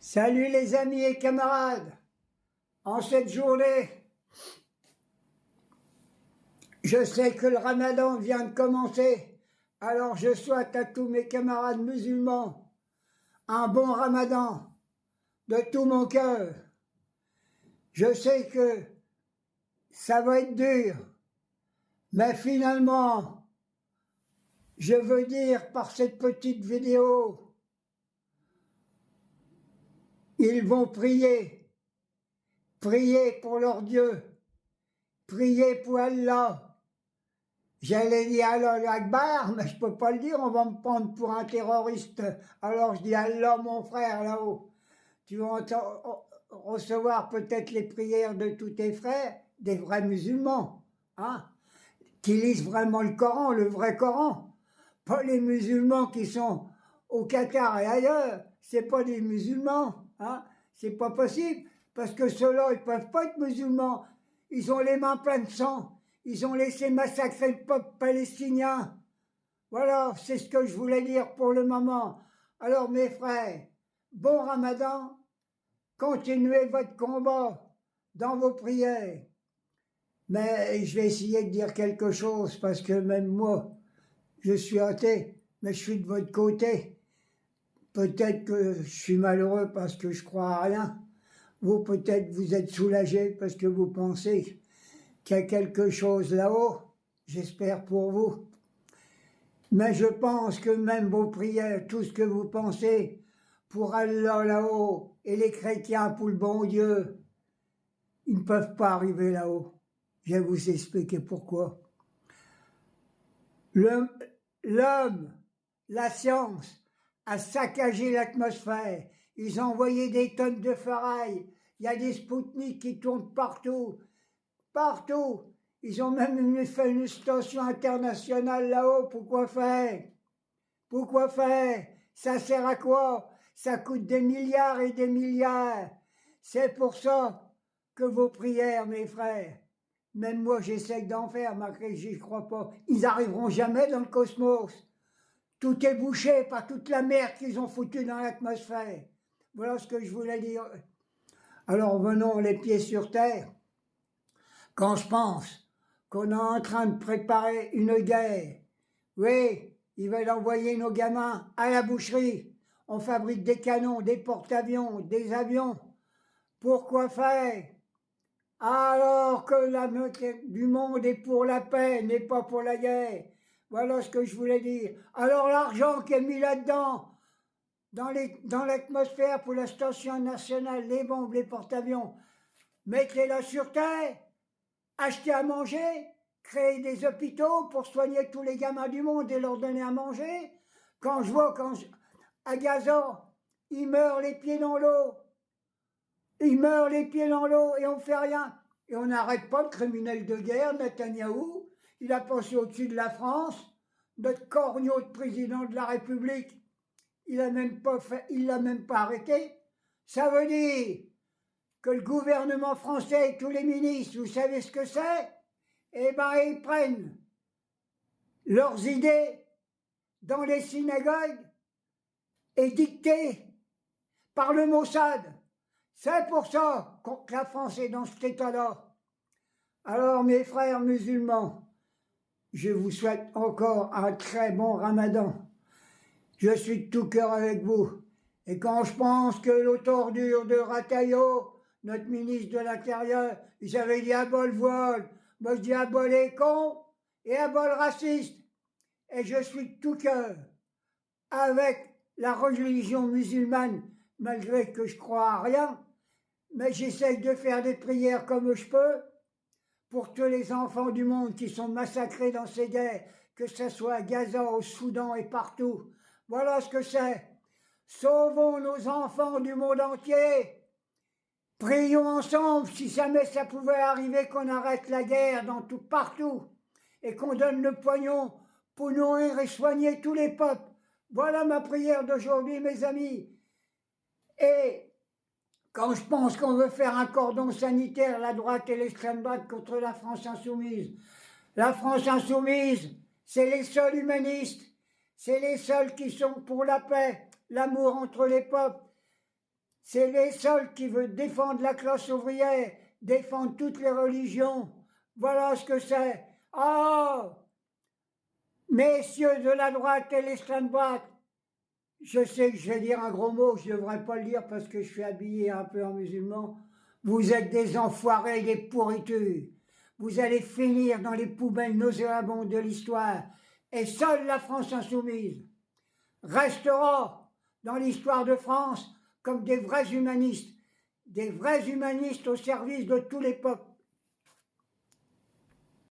Salut les amis et camarades. En cette journée, je sais que le Ramadan vient de commencer, alors je souhaite à tous mes camarades musulmans un bon Ramadan de tout mon cœur. Je sais que ça va être dur, mais finalement, je veux dire par cette petite vidéo, ils vont prier pour leur Dieu, prier pour Allah. J'allais dire Allah Akbar, mais je peux pas le dire, on va me prendre pour un terroriste. Alors je dis Allah mon frère là-haut. Tu vas recevoir peut-être les prières de tous tes frères, des vrais musulmans, hein, qui lisent vraiment le Coran, le vrai Coran. Pas les musulmans qui sont au Qatar et ailleurs, c'est pas des musulmans, hein, c'est pas possible, parce que ceux-là, ils peuvent pas être musulmans, ils ont les mains pleines de sang. Ils ont laissé massacrer le peuple palestinien. Voilà, c'est ce que je voulais dire pour le moment. Alors mes frères, bon Ramadan, continuez votre combat dans vos prières. Mais je vais essayer de dire quelque chose parce que même moi, je suis athée, mais je suis de votre côté. Peut-être que je suis malheureux parce que je crois à rien. Vous, peut-être, vous êtes soulagés parce que vous pensez qu'il y a quelque chose là-haut, j'espère pour vous. Mais je pense que même vos prières, tout ce que vous pensez pour Allah là-haut et les chrétiens pour le bon Dieu, ils ne peuvent pas arriver là-haut. Je vais vous expliquer pourquoi. L'homme, la science, a saccagé l'atmosphère. Ils ont envoyé des tonnes de ferraille. Il y a des Spoutniks qui tournent partout. Partout. Ils ont même fait une station internationale là-haut. Pourquoi faire? Pourquoi faire? Ça sert à quoi? Ça coûte des milliards et des milliards. C'est pour ça que vos prières, mes frères, même moi j'essaie d'en faire, malgré que j'y crois pas, ils n'arriveront jamais dans le cosmos. Tout est bouché par toute la merde qu'ils ont foutue dans l'atmosphère. Voilà ce que je voulais dire. Alors venons les pieds sur terre. Quand je pense qu'on est en train de préparer une guerre, oui, ils veulent envoyer nos gamins à la boucherie. On fabrique des canons, des porte-avions, des avions. Pourquoi faire? Alors que la moitié du monde est pour la paix, n'est pas pour la guerre. Voilà ce que je voulais dire. Alors l'argent qui est mis là-dedans, dans l'atmosphère pour la station nationale, les bombes, les porte-avions, mettez-la sur terre. Acheter à manger, créer des hôpitaux pour soigner tous les gamins du monde et leur donner à manger. Quand je vois à Gaza, ils meurent les pieds dans l'eau. Ils meurent les pieds dans l'eau et on fait rien. Et on n'arrête pas le criminel de guerre, Netanyahou. Il a passé au-dessus de la France, notre corneau de président de la République. Il l'a même pas arrêté. Ça veut dire que le gouvernement français et tous les ministres, vous savez ce que c'est? Eh ben, ils prennent leurs idées dans les synagogues et dictées par le Mossad. C'est pour ça que la France est dans cet état-là. Alors, mes frères musulmans, je vous souhaite encore un très bon Ramadan. Je suis de tout cœur avec vous. Et quand je pense que l'ordure de Rataillot, notre ministre de l'Intérieur, ils avaient dit à bol voile. Moi je dis à bol les cons et à bol raciste. Et je suis de tout cœur avec la religion musulmane, malgré que je crois à rien, mais j'essaye de faire des prières comme je peux pour tous les enfants du monde qui sont massacrés dans ces guerres, que ce soit à Gaza, au Soudan et partout. Voilà ce que c'est. Sauvons nos enfants du monde entier. Prions ensemble si jamais ça pouvait arriver qu'on arrête la guerre partout et qu'on donne le pognon pour nourrir et soigner tous les peuples. Voilà ma prière d'aujourd'hui, mes amis. Et quand je pense qu'on veut faire un cordon sanitaire, la droite et l'extrême droite contre la France insoumise, la France insoumise, c'est les seuls humanistes, c'est les seuls qui sont pour la paix, l'amour entre les peuples. C'est les seuls qui veulent défendre la classe ouvrière, défendre toutes les religions. Voilà ce que c'est. Oh, messieurs de la droite et l'extrême droite, je sais que je vais dire un gros mot, je ne devrais pas le dire parce que je suis habillé un peu en musulman. Vous êtes des enfoirés, des pourritures. Vous allez finir dans les poubelles nauséabondes de l'histoire. Et seule la France insoumise restera dans l'histoire de France comme des vrais humanistes au service de tous les peuples.